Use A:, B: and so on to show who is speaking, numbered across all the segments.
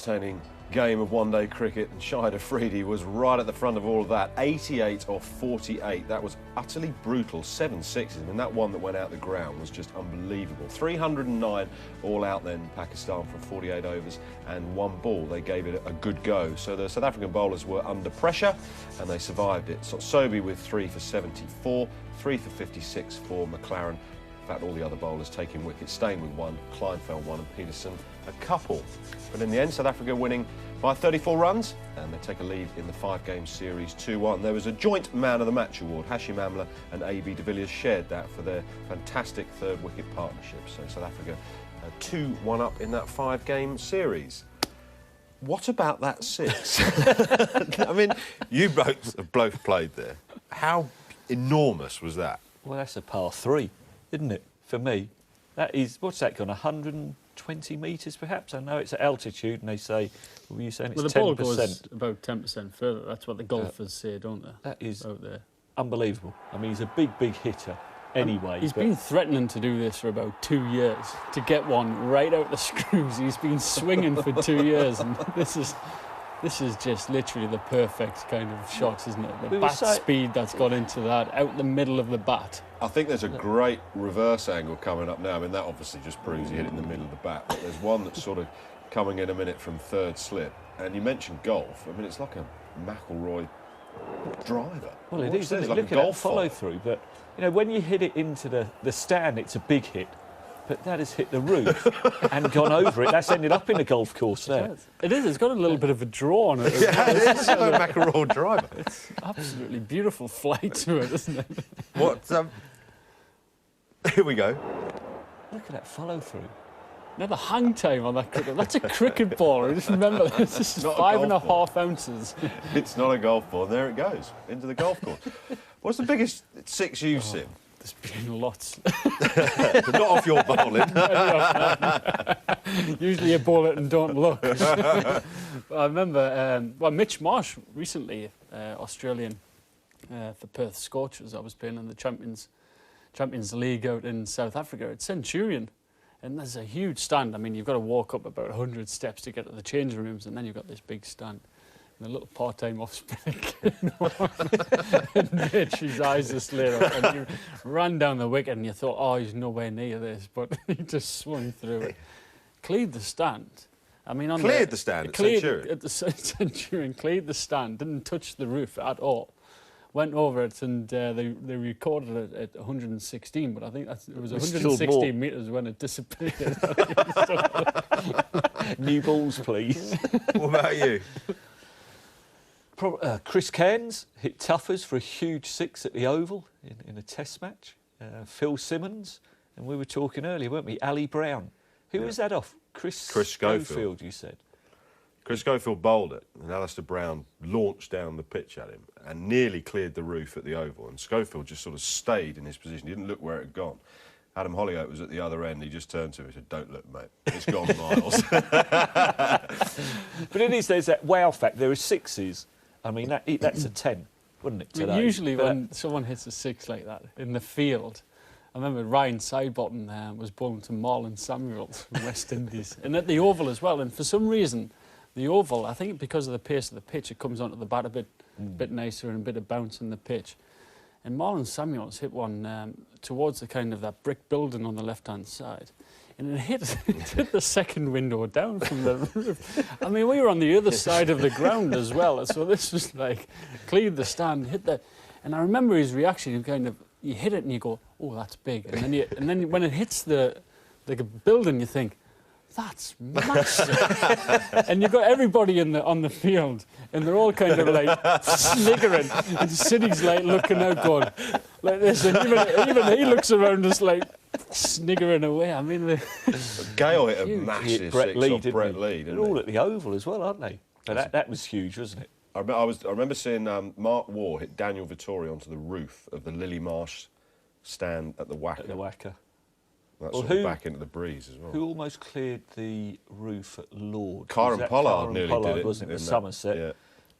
A: entertaining game of one-day cricket, and Shahid Afridi was right at the front of all of that. 88 off 48. That was utterly brutal. 7 sixes. I mean, that one that went out the ground was just unbelievable. 309 all out then, Pakistan, from 48 overs and 1 ball. They gave it a good go. So the South African bowlers were under pressure and they survived it. So Sobi with 3 for 74, 3 for 56 for McLaren. In fact, all the other bowlers taking wickets. Steyn with 1, Kleinfeld 1 and Peterson a couple. But in the end, South Africa winning by 34 runs, and they take a lead in the 5-game series 2-1. There was a joint Man of the Match award. Hashim Amla and A.B. de Villiers shared that for their fantastic third wicket partnership. So South Africa 2-1 up in that 5-game series. What about that 6?
B: I mean, you both played there. How enormous was that?
C: Well, that's a par 3, isn't it, for me? That is, what's that gone, 120 metres perhaps? I know it's at altitude and they say, what were you saying, it's 10%?
D: Well, the ball goes about 10% further. That's what the golfers say, don't they?
C: That is
D: out there.
C: Unbelievable. I mean, he's a big, big hitter anyway.
D: He's been threatening to do this for about 2 years, to get one right out the screws. He's been swinging for 2 years, and this is just literally the perfect kind of shot, isn't it? The bat speed that's got into that, out the middle of the bat.
A: I think there's a great reverse angle coming up now. I mean, that obviously just proves he hit it in the middle of the bat, but there's one that's sort of coming in a minute from third slip. And you mentioned golf. I mean, it's like a McIlroy driver.
C: Well, it is, isn't it?
A: Like
C: Look at that follow-through, but, you know, when you hit it into the stand, it's a big hit. But that has hit the roof and gone over it. That's ended up in a golf course there.
D: It is. It's got a little bit of a draw on it.
B: Yeah, it is a McIlroy driver.
D: It's absolutely beautiful flight to it, isn't it?
B: What? Here we go.
C: Look at that follow-through.
D: Now the hang time on that cricket. That's a cricket ball. Just remember, this is 5.5 ounces.
A: It's not a golf ball. There it goes, into the golf course. What's the biggest 6 you've seen?
D: There's been lots.
B: Not off your bowling.
D: Usually you bowl it and don't look. I remember, Mitch Marsh recently, Australian, for Perth Scorchers. I was playing in the Champions League out in South Africa at Centurion. And there's a huge stand. I mean, you've got to walk up about 100 steps to get to the changing rooms, and then you've got this big stand. And a little part-time off-spinner came on, and Mitch, his eyes just lit up, and he ran down the wicket, and you thought, oh, he's nowhere near this, but he just swung through it. Cleared the stand. I mean,
B: cleared the stand at Centurion?
D: At the Centurion, cleared the stand, didn't touch the roof at all. Went over it, and they recorded it at 116, but I think it was 116 metres when it disappeared.
C: New balls, please.
B: What about you?
C: Chris Cairns hit Tuffers for a huge 6 at the Oval in a test match. Phil Simmons, and we were talking earlier, weren't we? Ali Brown. Who was that off? Chris Schofield, you said.
A: Chris Schofield bowled it, and Alistair Brown launched down the pitch at him and nearly cleared the roof at the Oval. And Schofield just sort of stayed in his position. He didn't look where it had gone. Adam Hollyoake was at the other end. He just turned to him and said, "Don't look, mate. It's gone miles."
C: But it is, there's that wow fact. There are 6s. I mean, that's a 10, wouldn't it, today?
D: Usually when someone hits a 6 like that in the field, I remember Ryan Sidebottom was bowling to Marlon Samuels from West Indies, and at the Oval as well. And for some reason, the Oval, I think because of the pace of the pitch, it comes onto the bat a bit nicer and a bit of bounce in the pitch. And Marlon Samuels hit one towards the kind of that brick building on the left-hand side. And it hit the second window down from the roof. I mean, we were on the other side of the ground as well. So this was like, cleared the stand, hit the... And I remember his reaction, you hit it and you go, oh, that's big. And then when it hits the building, you think, that's massive. And you've got everybody on the field, and they're all kind of like sniggering, and Siddy's like looking out, going like this, and even he looks around us like sniggering away. I mean,
A: Gale hit a massive
C: Brett
A: 6
C: Lee,
A: off Brett Lee.
C: They're all at the Oval as well, aren't they? But that was huge, wasn't it?
A: I remember seeing Mark Waugh hit Daniel Vittori onto the roof of the Lily Marsh stand at the Wacker.
C: At the Wacker.
A: That's sort of back into the breeze as well.
C: Who almost cleared the roof at Lord's?
A: Kieran Pollard nearly did it.
C: Wasn't it, with Somerset?
A: Yeah.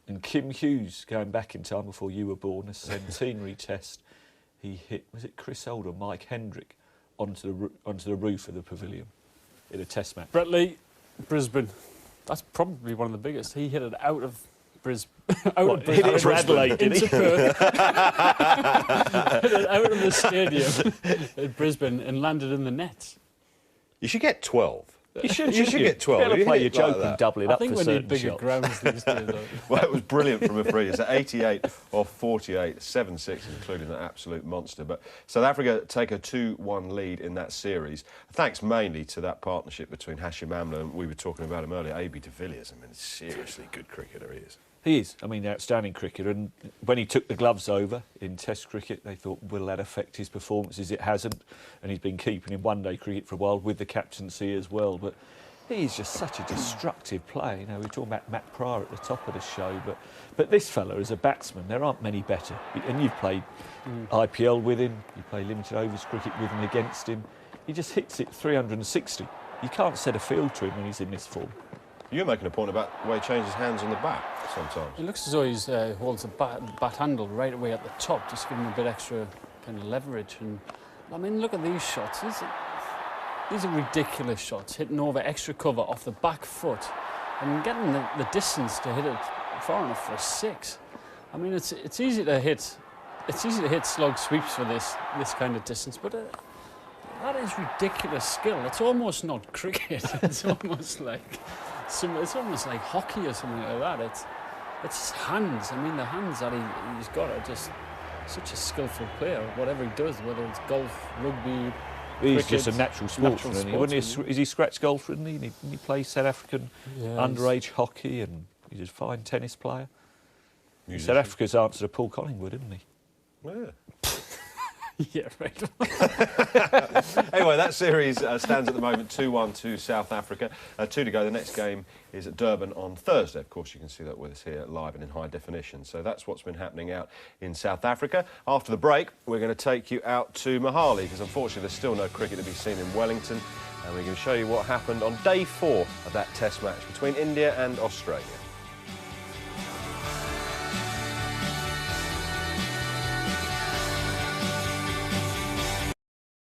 C: And Kim Hughes, going back in time before you were born, a centenary test, he hit, was it Chris Old or Mike Hendrick, onto the roof of the pavilion in a test match.
D: Brett Lee, Brisbane. That's probably one of the biggest. He hit it out of Brisbane.
C: Hit it for Adelaide, did he?
D: Into Perth. Hit it out of the stadium at Brisbane and landed in the net.
B: You should get 12.
C: You should
B: get 12.
C: Be able to
B: You
C: play
B: hit
C: your
B: like
C: joke
B: that.
C: and double it
D: I
C: up
D: think
C: for
D: we
C: certain
D: need bigger
C: shots.
D: grounds these days.
A: Well, it was brilliant from Afridi. It's at 88 off 48, 7-6, including an absolute monster. But South Africa take a 2-1 lead in that series, thanks mainly to that partnership between Hashim Amla and we were talking about him earlier, A.B. de Villiers. I mean, seriously good cricketer he is.
C: He is. I mean, outstanding cricketer. And when he took the gloves over in Test cricket, they thought, will that affect his performances? It hasn't. And he's been keeping in one-day cricket for a while with the captaincy as well. But he's just such a destructive player. You know, we were talking about Matt Pryor at the top of the show. But this fella, as a batsman, there aren't many better. And you've played IPL with him. You play limited overs cricket with and against him. He just hits it 360. You can't set a field to him when he's in this form.
A: You're making a point about the way he changes hands on the bat sometimes.
D: It looks as though he's holds the bat handle right away at the top, just giving him a bit extra kind of leverage. And I mean, look at these shots. These are ridiculous shots, hitting over extra cover off the back foot and getting the distance to hit it far enough for a 6. I mean, it's easy to hit. It's easy to hit slug sweeps for this kind of distance, but that is ridiculous skill. It's almost not cricket. It's almost like hockey or something like that. It's his hands. I mean, the hands that he's got are just such a skillful player. Whatever he does, whether it's golf, rugby,
C: he's
D: cricket,
C: just a natural sportsman. Is he scratch golfer, isn't he? And he plays South African underage hockey, and he's a fine tennis player. South Africa's answer to Paul Collingwood, isn't he?
A: Yeah.
D: Yeah, right.
A: Anyway, that series stands at the moment 2-1 to South Africa. 2 to go. The next game is at Durban on Thursday. Of course, you can see that with us here live and in high definition. So that's what's been happening out in South Africa. After the break, we're going to take you out to Mohali because unfortunately there's still no cricket to be seen in Wellington. And we're going to show you what happened on day 4 of that Test match between India and Australia.